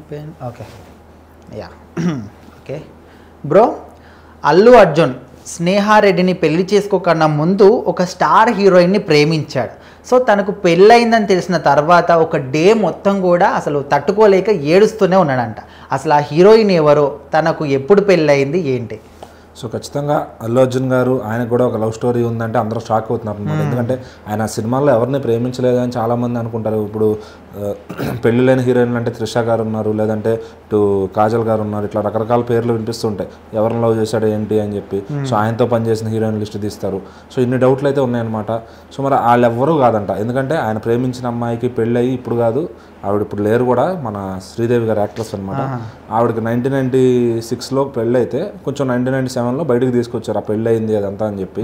Pen okay ya okay bro. Allu Arjun స్నేహారెడ్డిని పెళ్లి చేసుకోకన్నా ముందు ఒక స్టార్ హీరోయిన్ని ప్రేమించాడు. సో తనకు పెళ్ళయిందని తెలిసిన తర్వాత ఒక డే మొత్తం కూడా అసలు తట్టుకోలేక ఏడుస్తూనే ఉన్నాడంట. అసలు ఆ హీరోయిన్ ఎవరో, తనకు ఎప్పుడు పెళ్ళయింది ఏంటి? సో ఖచ్చితంగా అల్లు అర్జున్ గారు ఆయనకు కూడా ఒక లవ్ స్టోరీ ఉందంటే అందరూ షాక్ అవుతున్నారు అనమాట. ఎందుకంటే ఆయన సినిమాల్లో ఎవరిని ప్రేమించలేదని చాలామంది అనుకుంటారు. ఇప్పుడు పెళ్లి లేని హీరోయిన్లు అంటే త్రిష గారు ఉన్నారు, లేదంటే ఇటు కాజల్ గారు ఉన్నారు, ఇట్లా రకరకాల పేర్లు వినిపిస్తుంటాయి. ఎవరిని లవ్ చేశాడు ఏంటి అని చెప్పి. సో ఆయనతో పనిచేసిన హీరోయిన్ లిస్ట్ తీస్తారు. సో ఇన్ని డౌట్లు అయితే ఉన్నాయన్నమాట. సో మరి వాళ్ళు ఎవ్వరూ కాదంట. ఎందుకంటే ఆయన ప్రేమించిన అమ్మాయికి పెళ్ళి అయ్యి ఇప్పుడు కాదు, ఆవిడ ఇప్పుడు లేరు కూడా, మన శ్రీదేవి గారు యాక్ట్రెస్ అనమాట. ఆవిడకి 1996లో పెళ్ళి అయితే కొంచెం 1997లో బయటకు తీసుకొచ్చారు ఆ పెళ్ళి అయింది అదంతా అని చెప్పి.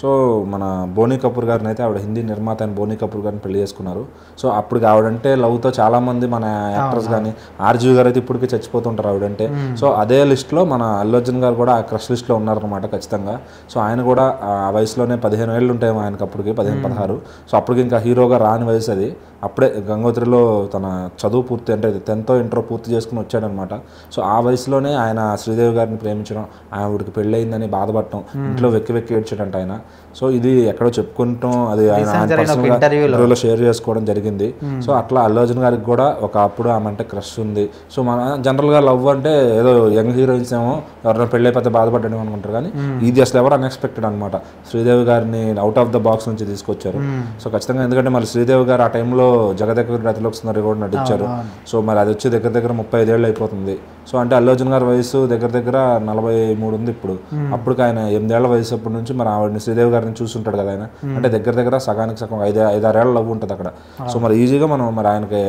సో మన బోనీ కపూర్ గారిని అయితే ఆవిడ హిందీ నిర్మాత అయిన బోనీ కపూర్ గారిని పెళ్లి చేసుకున్నారు. సో అప్పుడు ఆవిడంటే లవ్తో చాలా మంది మన యాక్టర్స్ కానీ ఆర్జీవి గారు అయితే ఇప్పటికీ చచ్చిపోతుంటారు ఆవిడంటే. సో అదే లిస్ట్లో మన అల్లు అర్జున్ గారు కూడా ఆ క్రష్ లిస్ట్లో ఉన్నారనమాట ఖచ్చితంగా. సో ఆయన కూడా ఆ వయసులోనే 15 ఏళ్ళు ఉంటాయి ఆయనకు అప్పటికి, 15-16. సో అప్పటికి ఇంకా హీరోగా రాని వయసు అది. అప్పుడే గంగోత్రిలో తన చదువు పూర్తి అంటే 10th ఇంటర్ పూర్తి చేసుకుని వచ్చాడనమాట. సో ఆ వయసులోనే ఆయన శ్రీదేవి గారిని ప్రేమించడం, ఆవిడకి పెళ్ళయిందని బాధపడటం, ఇంట్లో వెక్కి వెక్కి ఏడ్చాడంట ఆయన. సో ఇది ఎక్కడో చెప్పుకుంటాం, అది ఆయన పర్సనల్గా ఇంటర్వ్యూలో షేర్ చేసుకోవడం జరిగింది. సో అట్లా అల్లు అర్జున్ గారికి కూడా ఒక అప్పుడు ఆమె అంటే క్రష్ ఉంది. సో మన జనరల్గా లవ్ అంటే ఏదో యంగ్ హీరోయిన్స్ ఏమో ఎవరైనా పెళ్ళి అయిపోతే బాధపడ్డాను అనుకుంటారు, కానీ ఇది అసలు ఎవరు అన్ఎక్స్పెక్టెడ్ అనమాట. శ్రీదేవి గారిని అవుట్ ఆఫ్ ద బాక్స్ నుంచి తీసుకొచ్చారు. సో ఖచ్చితంగా ఎందుకంటే మరి శ్రీదేవి గారు ఆ టైంలో జగదేక రతిలోక్ సుందరి కూడా నటించారు. సో మరి అది వచ్చి దగ్గర దగ్గర 35 ఏళ్ళు అయిపోతుంది. సో అంటే అల్లు అర్జున్ గారి వయసు దగ్గర దగ్గర 43 ఉంది ఇప్పుడు. అప్పటికి ఆయన 8 ఏళ్ల వయసు అప్పటి నుంచి మరి ఆవిడని శ్రీదేవి గారిని చూస్తుంటాడు కదా ఆయన. అంటే దగ్గర దగ్గర సగానికి సగం 5-6 ఏళ్ళ లవ్ ఉంటుంది అక్కడ. సో మరి ఈజీగా మనం మరి ఆయనకి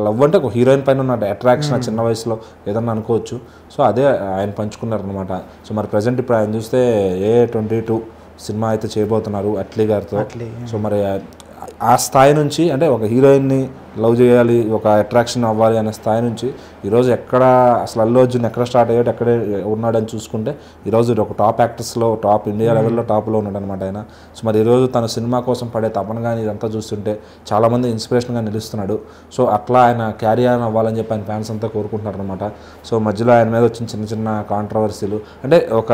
లవ్ అంటే ఒక హీరోయిన్ పైన ఉన్న అట్రాక్షన్ ఆ చిన్న వయసులో ఏదన్నా అనుకోవచ్చు. సో అదే ఆయన పంచుకున్నారనమాట. సో మరి ప్రజెంట్ ఇప్పుడు ఆయన చూస్తే A22 సినిమా అయితే చేయబోతున్నారు అట్లీ గారితో. సో మరి ఆ స్థాయి నుంచి అంటే ఒక హీరోయిన్ని లవ్ చేయాలి, ఒక అట్రాక్షన్ అవ్వాలి అనే స్థాయి నుంచి ఈరోజు ఎక్కడ అసలు అల్లు అర్జున్ ఎక్కడ స్టార్ట్ అయ్యాడు, ఎక్కడ ఉన్నాడని చూసుకుంటే ఈరోజు ఒక టాప్ యాక్టర్స్లో టాప్ ఇండియా లెవెల్లో టాప్లో ఉన్నాడు అనమాట ఆయన. సో మరి ఈరోజు తన సినిమా కోసం పడే తపన కానీ ఇదంతా చూస్తుంటే చాలామంది ఇన్స్పిరేషన్గా నిలుస్తున్నాడు. సో అట్లా ఆయన క్యారీ ఆన్ అవ్వాలని చెప్పి ఆయన ఫ్యాన్స్ అంతా కోరుకుంటున్నారు అనమాట. సో మధ్యలో ఆయన మీద వచ్చిన చిన్న చిన్న కాంట్రవర్సీలు అంటే ఒక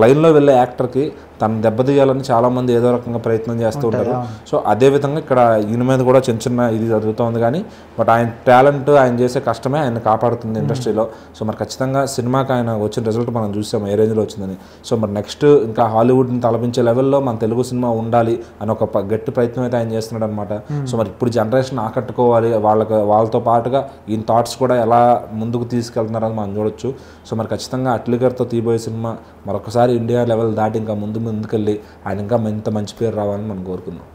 లైన్లో వెళ్ళే యాక్టర్కి తను దెబ్బతీయాలని చాలామంది ఏదో రకంగా ప్రయత్నం చేస్తూ ఉంటారు. సో అదేవిధంగా ఇక్కడ ఈయన మీద కూడా చిన్న చిన్న ఇది జరుగుతుంది. కానీ బట్ ఆయన టాలెంట్, ఆయన చేసే కష్టమే ఆయన కాపాడుతుంది ఇండస్ట్రీలో. సో మరి ఖచ్చితంగా సినిమాకి ఆయన వచ్చిన రిజల్ట్ మనం చూసాం ఏ రేంజ్లో వచ్చిందని. సో మరి నెక్స్ట్ ఇంకా హాలీవుడ్ని తలపించే లెవెల్లో మన తెలుగు సినిమా ఉండాలి అని ఒక గట్టి ప్రయత్నం అయితే ఆయన చేస్తున్నాడు అనమాట. సో మరి ఇప్పుడు జనరేషన్ ఆకట్టుకోవాలి, వాళ్ళతో పాటుగా ఈయన థాట్స్ కూడా ఎలా ముందుకు తీసుకెళ్తున్నారని మనం చూడొచ్చు. సో మరి ఖచ్చితంగా అట్లీ గారితో తీయబోయే సినిమా మరొకసారి ఇండియా లెవెల్ దాటి ఇంకా ముందుకెళ్ళి ఆయన ఇంకా ఇంత మంచి పేరు రావాలని మనం కోరుకుందాం.